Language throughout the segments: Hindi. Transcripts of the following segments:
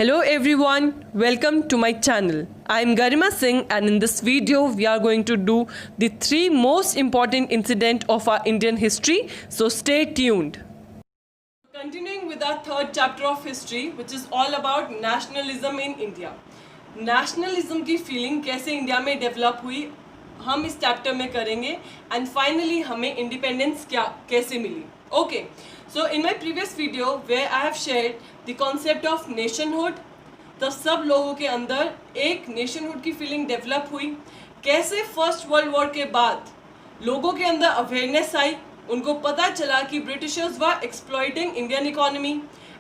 Hello everyone, welcome to my channel. I am Garima Singh and in this video we are going to do the 3 most important incidents of our Indian history, so stay tuned. Continuing with our third chapter of history which is all about nationalism in India. Nationalism की feeling कैसे इंडिया में डेवलप हुई हम इस चैप्टर में करेंगे एंड फाइनली हमें इंडिपेंडेंस कैसे मिली. Okay, so in my previous video where I have shared the concept of nationhood, तब सब लोगों के अंदर एक नेशनहुड की फीलिंग डेवलप हुई. कैसे फर्स्ट वर्ल्ड वॉर के बाद लोगों के अंदर अवेयरनेस आई, उनको पता चला कि Britishers were exploiting Indian economy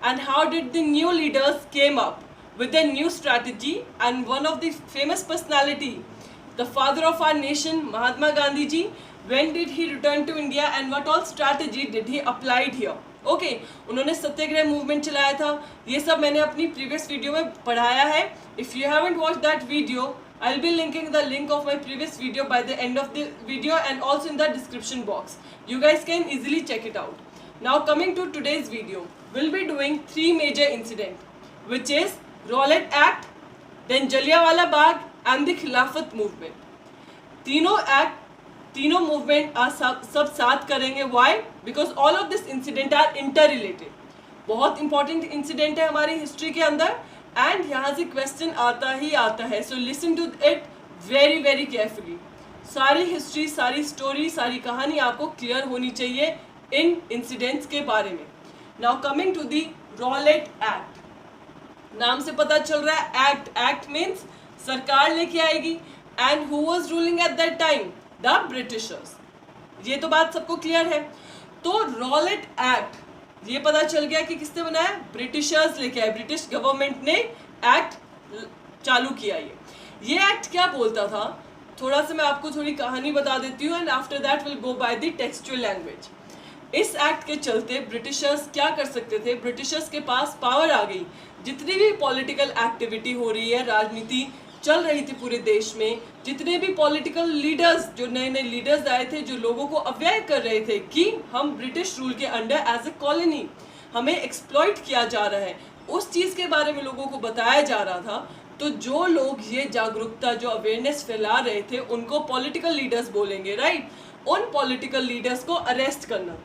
and how did the new leaders came up with a new strategy, and one of the famous personality, the father of our nation, Mahatma Gandhi ji, when did he return to India and what all strategy did he applied here. Okay, उन्होंने सत्याग्रह मूवमेंट चलाया था. ये सब मैंने अपनी प्रीवियस वीडियो में पढ़ाया है. If you haven't watched that video, I'll be linking the link of my previous video by the end of the video and also in the description box. You guys can easily check it out. Now coming to today's video, we'll be doing 3 major incidents, which is Rowlatt Act, then Jallianwala Bagh and the Khilafat movement. तीनों मूवमेंट सब साथ करेंगे. Why? Because all of this incident are inter related. बहुत इंपॉर्टेंट इंसिडेंट है हमारी हिस्ट्री के अंदर एंड यहाँ से क्वेश्चन आता ही आता है. So listen to it very very carefully. सारी हिस्ट्री, सारी स्टोरी, सारी कहानी आपको क्लियर होनी चाहिए इन इंसिडेंट्स के बारे में. Now coming to the Rowlatt act. नाम से पता चल रहा है एक्ट. एक्ट मीन्स सरकार लेके आएगी and who was ruling at that time? The Britishers. ये तो बात सबको क्लियर है. तो रॉलेट एक्ट ये पता चल गया कि किसने बनाया? ब्रिटिशर्स लेके आए. ब्रिटिश गवर्नमेंट ने एक्ट चालू किया. ये एक्ट क्या बोलता था? थोड़ा सा मैं आपको थोड़ी कहानी बता देती हूँ and after that will go by the textual language. इस एक्ट के चलते ब्रिटिशर्स क्या कर सकते थे? ब्रिटिशर्स के पास पावर आ गई. जितनी भी पॉलिटिकल एक्टिविटी हो रही है, राजनीति चल रही थी पूरे देश में, जितने भी पॉलिटिकल लीडर्स, जो नए नए लीडर्स आए थे, जो लोगों को अवेयर कर रहे थे कि हम ब्रिटिश रूल के अंडर एज ए कॉलोनी हमें एक्सप्लॉइट किया जा रहा है, उस चीज़ के बारे में लोगों को बताया जा रहा था. तो जो लोग ये जागरूकता, जो अवेयरनेस फैला रहे थे, उनको पॉलिटिकल लीडर्स बोलेंगे, राइट. उन पॉलिटिकल लीडर्स को अरेस्ट करना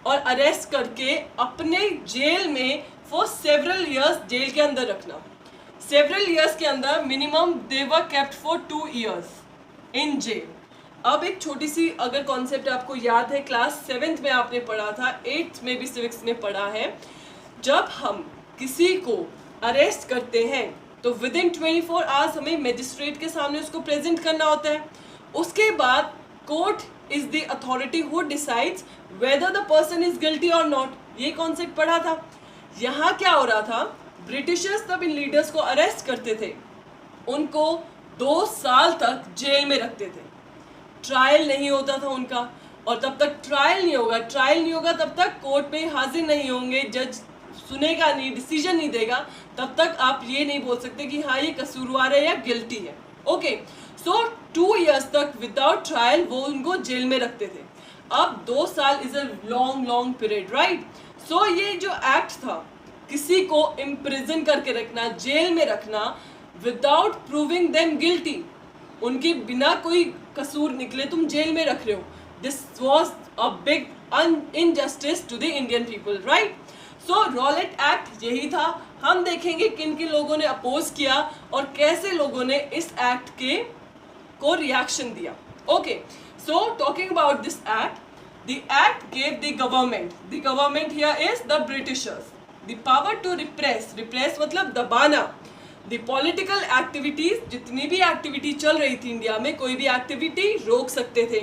और अरेस्ट करके अपने जेल में फॉर सेवरल ईयर्स जेल के अंदर रखना. सेवरल ईयर्स के अंदर minimum they were kept for 2 years in jail. अब एक छोटी सी अगर कॉन्सेप्ट आपको याद है, क्लास 7th में आपने पढ़ा था, 8th में भी सिविक्स में पढ़ा है. जब हम किसी को अरेस्ट करते हैं तो विद इन 24 hours हमें मजिस्ट्रेट के सामने उसको प्रेजेंट करना होता है. उसके बाद court is the authority who decides whether the person is guilty और नॉट. ये कॉन्सेप्ट पढ़ा था. यहाँ क्या हो रहा था? ब्रिटिशर्स तब इन लीडर्स को अरेस्ट करते थे, उनको 2 साल तक जेल में रखते थे. ट्रायल नहीं होता था उनका, और तब तक ट्रायल नहीं होगा तब तक कोर्ट में हाजिर नहीं होंगे, जज सुनेगा नहीं, डिसीजन नहीं देगा, तब तक आप ये नहीं बोल सकते कि हाँ ये कसूरवार है या गिल्टी है. ओके, सो 2 years तक विदाउट ट्रायल वो उनको जेल में रखते थे. अब 2 साल is a long period, right. So ये जो एक्ट था, किसी को इम्प्रिजन करके रखना, जेल में रखना विदाउट प्रूविंग देम गिल्टी, उनके बिना कोई कसूर निकले तुम जेल में रख रहे हो. This was a big injustice to the Indian people, right. So Rowlatt act यही था. हम देखेंगे किन किन लोगों ने अपोज किया और कैसे लोगों ने इस एक्ट के को रिएक्शन दिया. Okay, so talking about this act, the act gave the government here is the Britishers, the power to repress मतलब दबाना, the political activities. जितनी भी एक्टिविटी चल रही थी इंडिया में, कोई भी एक्टिविटी रोक सकते थे.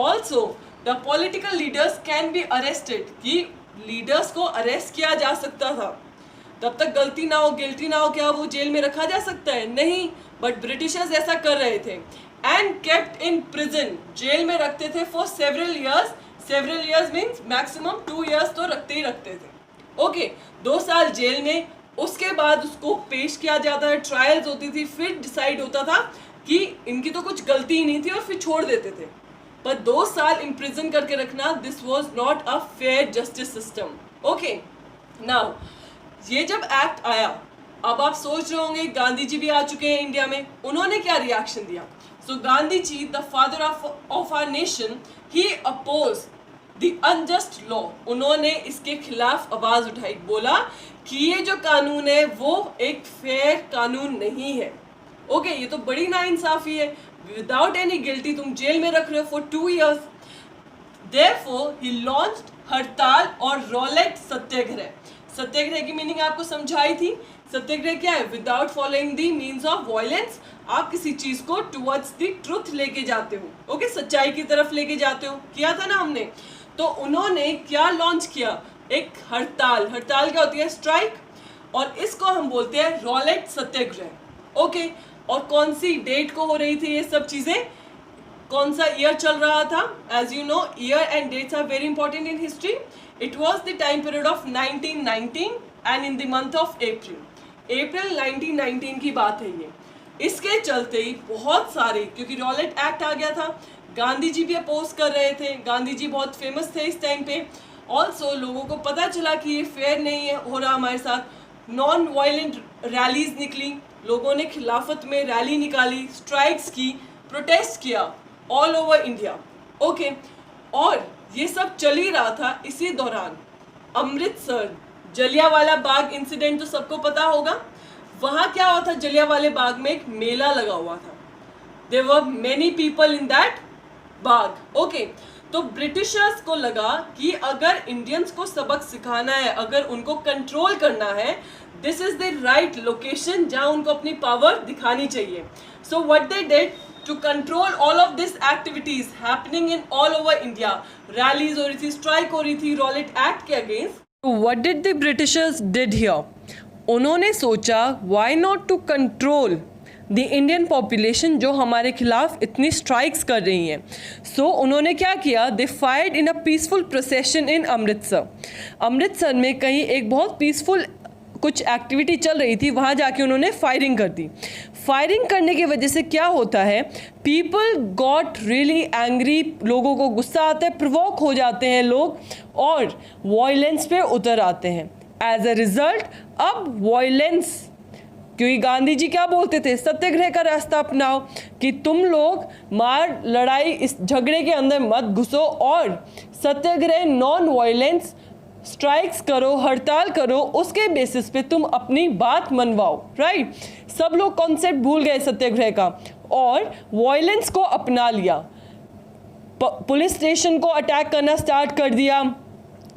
also the political leaders can be arrested, कि लीडर्स को अरेस्ट किया जा सकता था. तब तक गलती ना हो, गिल्टी ना हो, क्या वो जेल में रखा जा सकता है? नहीं. बट ब्रिटिशर्स ऐसा कर रहे थे and kept in prison, jail में रखते थे for several years means maximum 2 years तो रखते ही रखते थे. ओके, 2 साल जेल में. उसके बाद उसको पेश किया जाता है, ट्रायल्स होती थी, फिर डिसाइड होता था कि इनकी तो कुछ गलती ही नहीं थी और फिर छोड़ देते थे. पर 2 साल इम्प्रिजन करके रखना, this was not a fair justice system. Okay, now ये जब एक्ट आया अब आप सोच रहे होंगे गांधी जी भी आ चुके हैं इंडिया में, उन्होंने क्या रिएक्शन दिया? So Gandhi ji, the father of our nation, he oppose the unjust law. उन्होंने इसके खिलाफ आवाज उठाई, बोला कि ये जो कानून है वो एक फेयर कानून नहीं है। ओके, ये तो बड़ी नाइंसाफी है, विदाउट एनी गिल्टी तुम जेल में रख रहे हो for 2 years। Therefore, he launched हड़ताल और रॉलेट सत्याग्रह। सत्याग्रह की मीनिंग आपको समझाई थी। सत्याग्रह क्या है? Without following the means of violence, आप किसी चीज को टुवर्ड्स द ट्रुथ लेके जाते हो, ओके, सच्चाई की तरफ लेके जाते हो। किया था ना हमने। तो उन्होंने क्या लॉन्च किया? एक हड़ताल। हड़ताल क्या होती है? स्ट्राइक। और इसको हम बोलते हैं रॉलेट सत्याग्रह, ओके। और कौन सी डेट को हो रही थी ये सब चीजें? कौन सा ईयर चल रहा था? As you know, year and dates are very important in history. It was the time period of 1919 and in the month of April 1919 की बात है ये। इसके चलते ही बहुत सारे, क्योंकि रॉलेट एक्ट आ गया था, गांधी जी भी अपोज कर रहे थे। गांधी जी बहुत फेमस थे इस टाइम पे। ऑल्सो लोगों को पता चला कि ये फेयर नहीं है हो रहा हमारे साथ। नॉन वायलेंट रैलीज निकली, लोगों ने खिलाफत में रैली निकाली, स्ट्राइक्स की, प्रोटेस्ट किया ऑल ओवर इंडिया, ओके। और ये सब चल ही रहा था। इसी दौरान अमृतसर जलियांवाला बाग इंसिडेंट तो सबको पता होगा। वहाँ क्या हुआ था? जलियांवाले बाग में एक मेला लगा हुआ था। There were many people in that बाग, ओके। तो ब्रिटिशर्स को लगा कि अगर इंडियंस को सबक सिखाना है, अगर उनको कंट्रोल करना है, this is the right location जहां उनको अपनी पावर दिखानी चाहिए। So what they did to control all of this activities happening in all over India, rallies हो रही थी, स्ट्राइक हो रही थी रॉलेट एक्ट के against. What did the britishers did here? उन्होंने सोचा why not to control the Indian population जो हमारे खिलाफ इतनी स्ट्राइक्स कर रही हैं। सो उन्होंने क्या किया? They fired in a peaceful procession in Amritsar. Amritsar में कहीं एक बहुत पीसफुल कुछ एक्टिविटी चल रही थी, वहाँ जाके उन्होंने फायरिंग कर दी। फायरिंग करने की वजह से क्या होता है? पीपल गॉट रियली एंग्री, लोगों को गुस्सा आता है, प्रोवोक हो जाते हैं लोग और वायलेंस पे उतर आते हैं। एज अ रिजल्ट अब वायलेंस, क्योंकि गांधी जी क्या बोलते थे? सत्याग्रह का रास्ता अपनाओ, कि तुम लोग मार लड़ाई इस झगड़े के अंदर मत घुसो और सत्याग्रह नॉन वायलेंस स्ट्राइक्स करो, हड़ताल करो, उसके बेसिस पे तुम अपनी बात मनवाओ, राइट। सब लोग कॉन्सेप्ट भूल गए सत्याग्रह का और वायलेंस को अपना लिया। पुलिस स्टेशन को अटैक करना स्टार्ट कर दिया,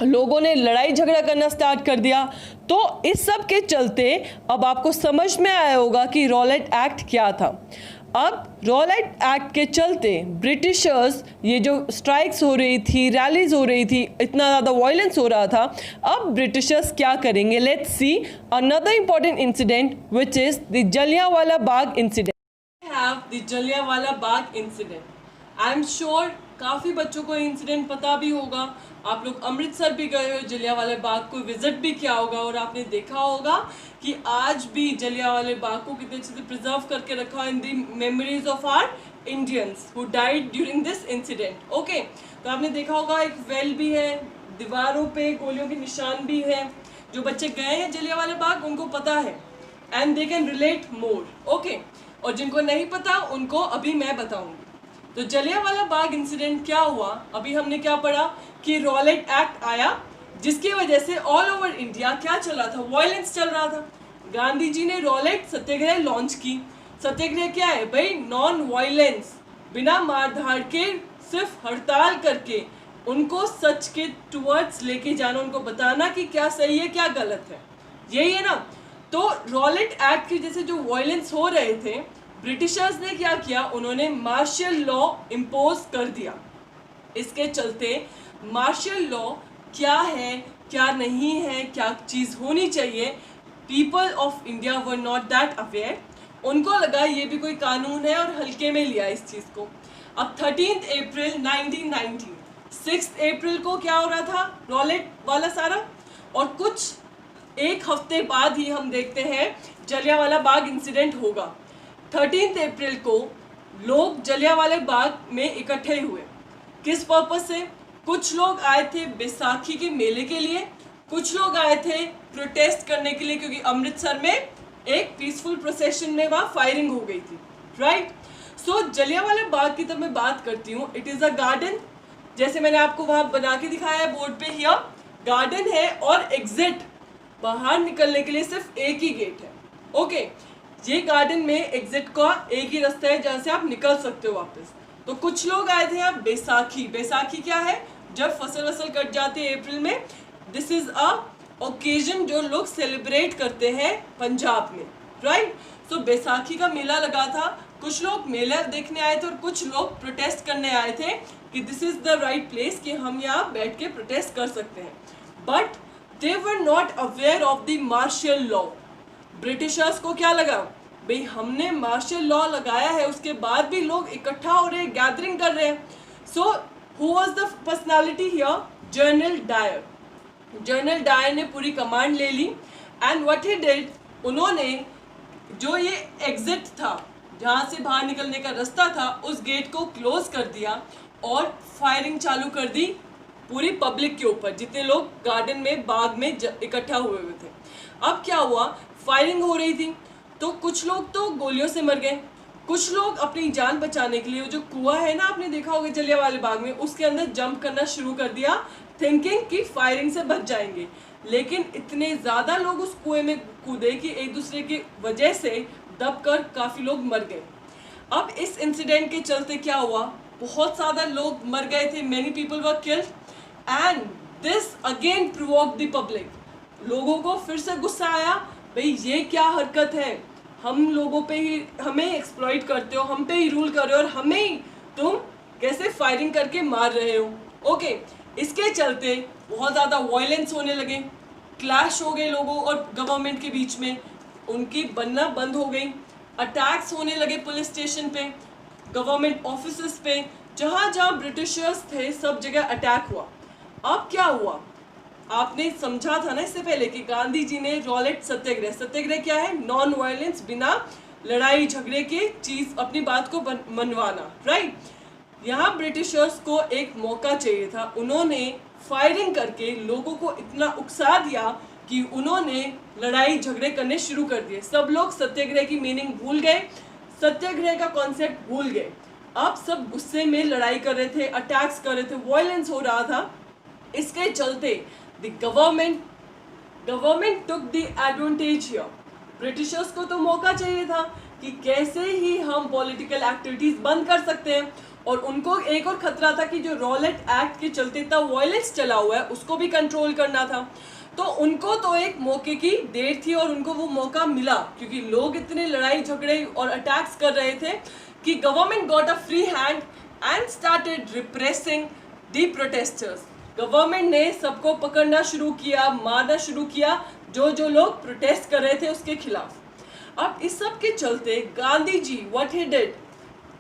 लोगों ने लड़ाई झगड़ा करना स्टार्ट कर दिया। तो इस सब के चलते अब आपको समझ में आया होगा कि रॉलेट एक्ट क्या था। अब रॉलेट एक्ट के चलते ब्रिटिशर्स, ये जो स्ट्राइक्स हो रही थी, रैलीज हो रही थी, इतना ज़्यादा वायलेंस हो रहा था, अब ब्रिटिशर्स क्या करेंगे? Let's see another important incident which is the Jallianwala Bagh incident. Have the Jallianwala Bagh incident. I am sure काफ़ी बच्चों को इंसिडेंट पता भी होगा। आप लोग अमृतसर भी गए हो, जलियांवाला बाग को विजिट भी किया होगा और आपने देखा होगा कि आज भी जलियांवाला बाग को कितने अच्छे से प्रिजर्व करके रखा in the memories of our Indians who died during this incident, okay. तो आपने देखा होगा एक वेल भी है, दीवारों पे गोलियों के निशान भी है। जो बच्चे गए हैं जलियांवाला बाग उनको पता है and they can relate more, okay. और जिनको नहीं पता उनको अभी मैं बताऊंगी। तो जलियांवाला बाग इंसिडेंट क्या हुआ? अभी हमने क्या पढ़ा कि रॉलेट एक्ट आया, जिसकी वजह से ऑल ओवर इंडिया क्या चल रहा था? वायलेंस चल रहा था। गांधी जी ने रॉलेट सत्याग्रह लॉन्च की। सत्याग्रह क्या है भाई? नॉन वायलेंस, बिना मारधाड़ के, सिर्फ हड़ताल करके उनको सच के टुवर्ड्स लेके जाना, उनको बताना कि क्या सही है क्या गलत है, यही है ना। तो रॉलेट एक्ट की वजह से जो वायलेंस हो रहे थे, ब्रिटिशर्स ने क्या किया? उन्होंने मार्शल लॉ इम्पोज कर दिया। इसके चलते मार्शल लॉ क्या है, क्या नहीं है, क्या चीज़ होनी चाहिए, people of India were not that aware. उनको लगा ये भी कोई कानून है और हल्के में लिया इस चीज़ को। अब 13 अप्रैल 1919, 6 अप्रैल को क्या हो रहा था? रॉलेट वाला सारा। और कुछ एक हफ्ते बाद ही हम देखते हैं जलियांवाला बाग इंसिडेंट होगा। 13 अप्रैल को लोग जलियांवाला बाग में इकट्ठे हुए। किस पर्पस से? कुछ लोग आए थे बैसाखी के मेले के लिए, कुछ लोग आए थे प्रोटेस्ट करने के लिए, क्योंकि अमृतसर में एक पीसफुल प्रोसेशन में वहाँ फायरिंग हो गई थी, राइट। सो जलियांवाला बाग की तब मैं बात करती हूँ, इट इज़ अ गार्डन, जैसे मैंने आपको वहाँ बना के दिखाया है बोर्ड पे, हियर गार्डन है और एग्जिट बाहर निकलने के लिए सिर्फ एक ही गेट है, ओके। ये गार्डन में एग्जिट का एक ही रास्ता है जहाँ से आप निकल सकते हो वापस। तो कुछ लोग आए थे यहाँ बैसाखी, बैसाखी क्या है, जब फसल वसल कट जाती है अप्रैल में, दिस इज अ ओकेजन जो लोग सेलिब्रेट करते हैं पंजाब में, राइट। सो बैसाखी का मेला लगा था, कुछ लोग मेला देखने आए थे और कुछ लोग प्रोटेस्ट करने आए थे कि this is the right place कि हम यहाँ बैठ के प्रोटेस्ट कर सकते हैं, but they were not aware of the martial law. Britishers को क्या लगा, भाई हमने मार्शल लॉ लगाया है, उसके बाद भी लोग इकट्ठा हो रहे हैं, गैदरिंग कर रहे हैं। So who was the personality here, general Dyer. General Dyer ने पूरी कमांड ले ली एंड व्हाट ही डिड, उन्होंने जो ये एग्जिट था जहाँ से बाहर निकलने का रास्ता था, उस गेट को क्लोज कर दिया और फायरिंग चालू कर दी पूरी पब्लिक के ऊपर, जितने लोग गार्डन में बाग में इकट्ठा हुए हुए थे। अब क्या हुआ, फायरिंग हो रही थी तो कुछ लोग तो गोलियों से मर गए, कुछ लोग अपनी जान बचाने के लिए जो कुआं है ना, आपने देखा होगा जलियांवाले बाग में, उसके अंदर जंप करना शुरू कर दिया, थिंकिंग कि फायरिंग से बच जाएंगे। लेकिन इतने ज़्यादा लोग उस कुएं में कूदे कि एक दूसरे की वजह से दबकर काफ़ी लोग मर गए। अब इस इंसिडेंट के चलते क्या हुआ, बहुत ज़्यादा लोग मर गए थे, many people were killed and this again provoke the public. लोगों को फिर से गुस्सा आया, भाई ये क्या हरकत है, हम लोगों पे ही, हमें एक्सप्लॉइट करते हो, हम पे ही रूल कर रहे हो और हमें ही तुम कैसे फायरिंग करके मार रहे हो, ओके। इसके चलते बहुत ज़्यादा वायलेंस होने लगे, क्लैश हो गए लोगों और गवर्नमेंट के बीच में, उनकी बनना बंद हो गई, अटैक्स होने लगे पुलिस स्टेशन पे, गवर्नमेंट ऑफिसेस पे, जहाँ जहाँ ब्रिटिशर्स थे सब जगह अटैक हुआ। अब क्या हुआ, आपने समझा था ना इससे पहले कि गांधी जी ने रॉलेट सत्याग्रह, सत्याग्रह क्या है, नॉन वायलेंस, बिना लड़ाई झगड़े के चीज अपनी बात को मनवाना, राइट। यहाँ ब्रिटिशर्स को एक मौका चाहिए था, उन्होंने फायरिंग करके लोगों को इतना उकसा दिया कि उन्होंने लड़ाई झगड़े करने शुरू कर दिए। सब लोग सत्याग्रह की मीनिंग भूल गए, सत्याग्रह का कॉन्सेप्ट भूल गए। अब सब गुस्से में लड़ाई कर रहे थे, अटैक्स कर रहे थे, वायलेंस हो रहा था। इसके चलते the government took the advantage here. Britishers को तो मौका चाहिए था कि कैसे ही हम पॉलिटिकल एक्टिविटीज बंद कर सकते हैं, और उनको एक और खतरा था कि जो रॉलेट एक्ट के चलते इतना वायलेंस चला हुआ है उसको भी कंट्रोल करना था। तो उनको तो एक मौके की देर थी और उनको वो मौका मिला, क्योंकि लोग इतने लड़ाई झगड़े और अटैक्स कर रहे थे कि government got a free hand and started repressing the protesters. Government ने सबको पकड़ना शुरू किया, मारना शुरू किया जो जो लोग प्रोटेस्ट कर रहे थे उसके खिलाफ। अब इस सब के चलते Gandhi ji what he did,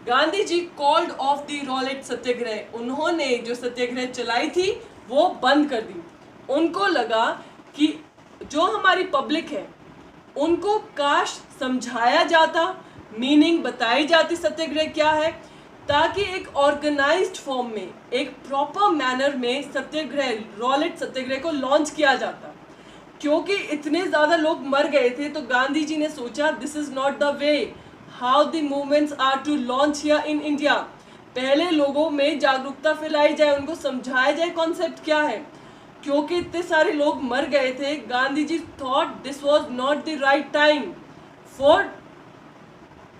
Gandhi ji called off the Rowlatt satyagraha. उन्होंने जो सत्याग्रह चलाई थी वो बंद कर दी। उनको लगा कि जो हमारी पब्लिक है उनको काश समझाया जाता, मीनिंग बताई जाती सत्याग्रह क्या है, ताकि एक ऑर्गेनाइज्ड फॉर्म में, एक प्रॉपर मैनर में सत्याग्रह, रॉलेट सत्याग्रह को लॉन्च किया जाता। क्योंकि इतने ज़्यादा लोग मर गए थे तो गांधी जी ने सोचा this is not the way how the movements are to launch here in India. पहले लोगों में जागरूकता फैलाई जाए, उनको समझाया जाए कॉन्सेप्ट क्या है। क्योंकि इतने सारे लोग मर गए थे, Gandhi ji thought this was not the right time for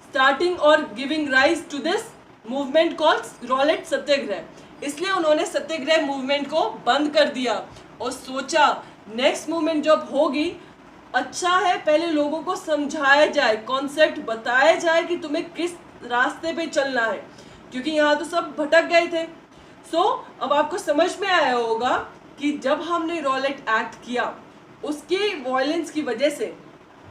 starting और giving rise to this movement called Rowlatt satyagraha. इसलिए उन्होंने सत्याग्रह मूवमेंट को बंद कर दिया और सोचा नेक्स्ट मूवमेंट जब होगी, अच्छा है पहले लोगों को समझाया जाए, कॉन्सेप्ट बताया जाए कि तुम्हें किस रास्ते पे चलना है, क्योंकि यहाँ तो सब भटक गए थे। सो अब आपको समझ में आया होगा कि जब हमने रॉलेट एक्ट किया उसकी वायलेंस की वजह से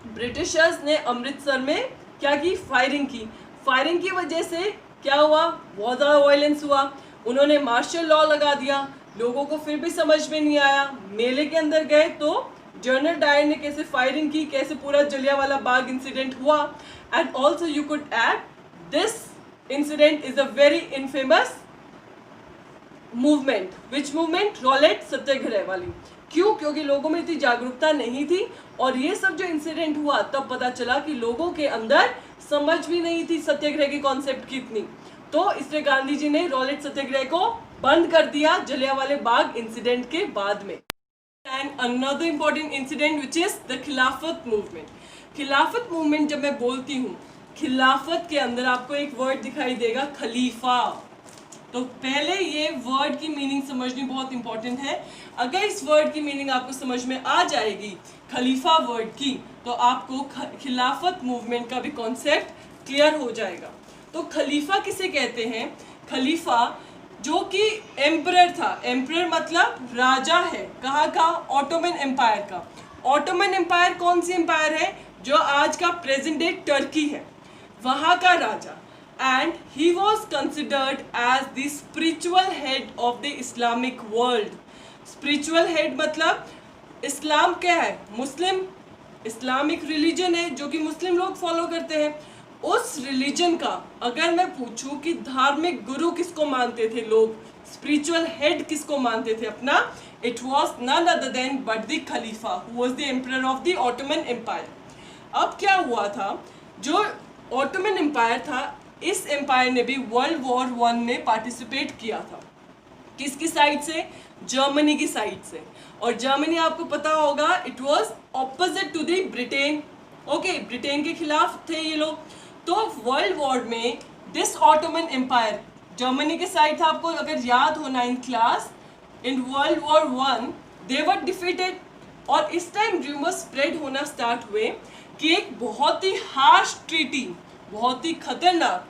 ब्रिटिशर्स ने अमृतसर में क्या की, फायरिंग की। फायरिंग की वजह से क्या हुआ, बहुत ज़्यादा वायलेंस हुआ। उन्होंने मार्शल लॉ लगा दिया, लोगों को फिर भी समझ में नहीं आया। मेले के अंदर गए तो जनरल डायर ने कैसे फायरिंग की, कैसे पूरा जलियांवाला बाग इंसिडेंट हुआ। And also you could add this incident is a very infamous movement. Which movement, Rowlatt satyagraha वाली। क्यों? क्योंकि लोगों में इतनी जागरूकता नहीं थी, और ये सब जो इंसिडेंट हुआ तब पता चला कि लोगों के अंदर समझ भी नहीं थी सत्याग्रह की कॉन्सेप्ट की इतनी। तो इसलिए गांधी जी ने रॉलेट सत्याग्रह को बंद कर दिया जलियांवाला बाग इंसिडेंट के बाद में। And another important incident which is the खिलाफत मूवमेंट। खिलाफत मूवमेंट जब मैं बोलती हूँ, खिलाफत के अंदर आपको एक वर्ड दिखाई देगा, खलीफा। तो पहले ये वर्ड की मीनिंग समझनी बहुत इंपॉर्टेंट है। अगर इस वर्ड की मीनिंग आपको समझ में आ जाएगी, खलीफा वर्ड की, तो आपको खिलाफत मूवमेंट का भी कॉन्सेप्ट क्लियर हो जाएगा। तो खलीफा किसे कहते हैं? खलीफा जो कि एम्परर था, एम्परर मतलब राजा है, कहाँ का? ऑटोमन एम्पायर का। ऑटोमन एम्पायर कौन सी एम्पायर है? जो आज का प्रेजेंट डे टर्की है, वहाँ का राजा। And he was considered as the spiritual head of the Islamic world. Spiritual head मतलब इस्लाम क्या है? मुस्लिम, इस्लामिक रिलीजन है जो कि मुस्लिम लोग फॉलो करते हैं। उस रिलीजन का अगर मैं पूछूं कि धार्मिक गुरु किसको मानते थे लोग, स्पिरिचुअल हेड किसको मानते थे अपना, it was none other than but the खलीफा who was the emperor of the Ottoman Empire. अब क्या हुआ था, जो ऑटोमन एम्पायर था, इस एम्पायर ने भी वर्ल्ड वॉर 1 में पार्टिसिपेट किया था। किसकी साइड से? जर्मनी की साइड से। और जर्मनी आपको पता होगा it was opposite to the Britain. Okay, Britain के खिलाफ थे ये लोग। तो वर्ल्ड वॉर में दिस ऑटोमन एम्पायर जर्मनी के साइड था। आपको अगर याद हो 9th class, in world war 1 they were defeated. और इस टाइम रूमर स्प्रेड होना स्टार्ट हुए कि एक बहुत ही हार्श ट्रीटी, बहुत ही खतरनाक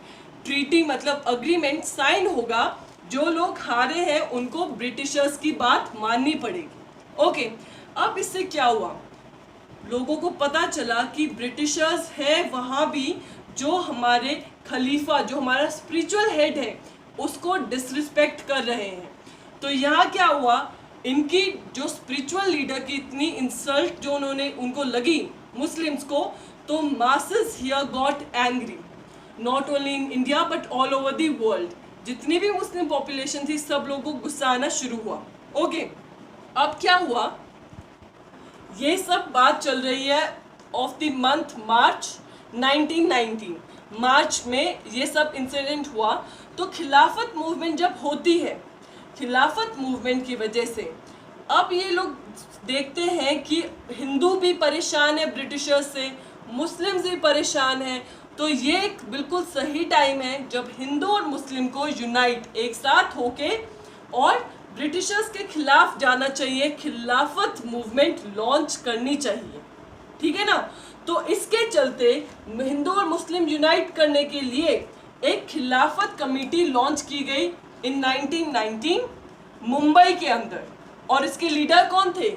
ट्रीटी मतलब अग्रीमेंट साइन होगा, जो लोग हारे हैं उनको ब्रिटिशर्स की बात माननी पड़ेगी। ओके, अब इससे क्या हुआ, लोगों को पता चला कि ब्रिटिशर्स है वहाँ भी जो हमारे खलीफा, जो हमारा स्पिरिचुअल हेड है, उसको डिसरिस्पेक्ट कर रहे हैं। तो यहाँ क्या हुआ, इनकी जो स्पिरिचुअल लीडर की इतनी इंसल्ट जो उन्होंने उनको लगी मुस्लिम्स को, तो masses here got angry, not only in India but all over the world. जितनी भी मुस्लिम पॉपुलेशन थी सब लोगों को गुस्सा आना शुरू हुआ। ओके, अब क्या हुआ, ये सब बात चल रही है ऑफ द मंथ मार्च 1919। मार्च में ये सब इंसिडेंट हुआ। तो खिलाफत मूवमेंट जब होती है, खिलाफत मूवमेंट की वजह से अब ये लोग देखते हैं कि हिंदू भी परेशान है ब्रिटिशर्स से, मुस्लिम्स भी परेशान हैं। तो ये एक बिल्कुल सही टाइम है जब हिंदू और मुस्लिम को यूनाइट एक साथ होके और ब्रिटिशर्स के खिलाफ जाना चाहिए, खिलाफत मूवमेंट लॉन्च करनी चाहिए। ठीक है ना? तो इसके चलते हिंदू और मुस्लिम यूनाइट करने के लिए एक खिलाफत कमेटी लॉन्च की गई इन 1919 मुंबई के अंदर। और इसके लीडर कौन थे?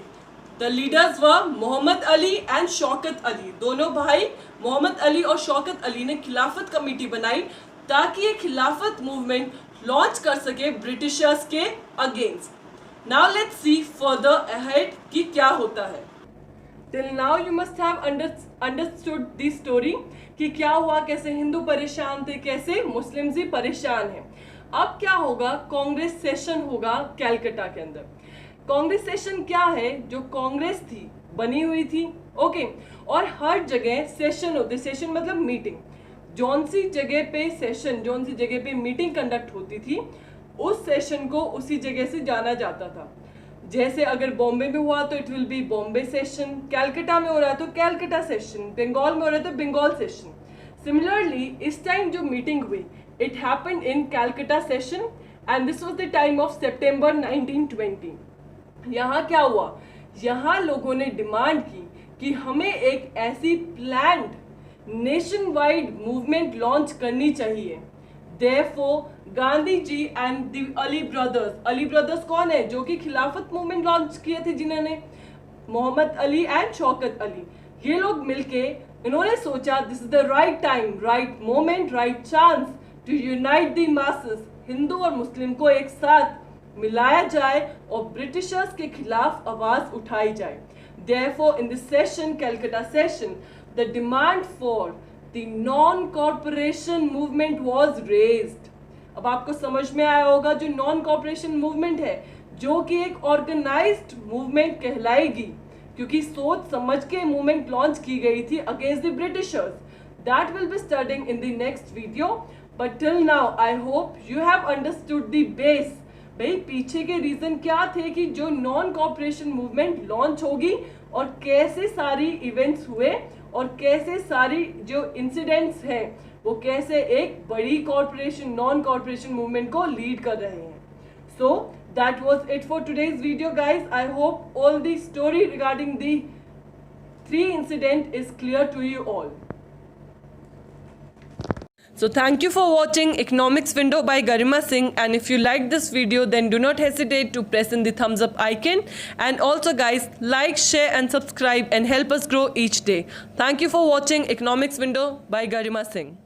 The leaders were Mohammad Ali and Shaukat Ali. दोनों भाई मोहम्मद अली और शौकत अली ने खिलाफत कमेटी बनाई ताकि ये खिलाफत मूवमेंट लॉन्च कर सके ब्रिटिशर्स के against. Now let's see further ahead कि क्या होता है। Till now you must have understood this story कि क्या हुआ, कैसे हिंदू परेशान थे, कैसे मुस्लिम्स भी परेशान हैं। अब क्या होगा, कांग्रेस सेशन होगा कैलकाटा के अंदर। कांग्रेस सेशन क्या है, जो कांग्रेस थी बनी हुई थी। ओके, और हर जगह सेशन होते, सेशन मतलब मीटिंग। जौन सी जगह पे सेशन, जौन सी जगह पे मीटिंग कंडक्ट होती थी, उस सेशन को उसी जगह से जाना जाता था। जैसे अगर बॉम्बे में हुआ तो it will be Bombay session, Calcutta में हो रहा है तो कैलकाटा सेशन, बंगाल में हो रहा है तो बंगाल सेशन। सिमिलरली इस टाइम जो मीटिंग हुई, it happened in Calcutta session and this was the time of September 1920। यहाँ क्या हुआ, यहाँ लोगों ने डिमांड की कि हमें एक ऐसी planned nationwide movement launch करनी चाहिए। Therefore, Gandhi ji and the Ali brothers, Ali brothers कौन है, जो कि खिलाफत मूवमेंट लॉन्च किए थे जिन्होंने, मोहम्मद अली एंड शौकत अली, ये लोग मिलके इन्होंने सोचा this is the right time, right moment, right chance to unite the masses. Hindu और मुस्लिम को एक साथ मिलाया जाए और ब्रिटिशर्स के खिलाफ आवाज उठाई जाए। Therefore, in this session, Calcutta session, the demand for the non-corporation movement was raised. अब आपको समझ में आया होगा, जो नॉन कॉर्पोरेशन मूवमेंट है, जो कि एक ऑर्गेनाइज्ड मूवमेंट कहलाएगी, क्योंकि सोच समझ के मूवमेंट लॉन्च की गई थी against the Britishers. That we'll be studying in the next video. But till now, I hope you have understood the base. भाई पीछे के रीजन क्या थे कि जो नॉन कॉपरेशन मूवमेंट लॉन्च होगी और कैसे सारी इवेंट्स हुए और कैसे सारी जो इंसिडेंट्स हैं वो कैसे एक बड़ी कॉर्पोरेशन नॉन कॉर्पोरेशन मूवमेंट को लीड कर रहे हैं. So that was it for today's video, guys. I hope all the story regarding the 3 incident is clear to you all. So thank you for watching Economics Window by Garima Singh, and if you liked this video then do not hesitate to press in the thumbs up icon, and also guys like, share and subscribe and help us grow each day. Thank you for watching Economics Window by Garima Singh.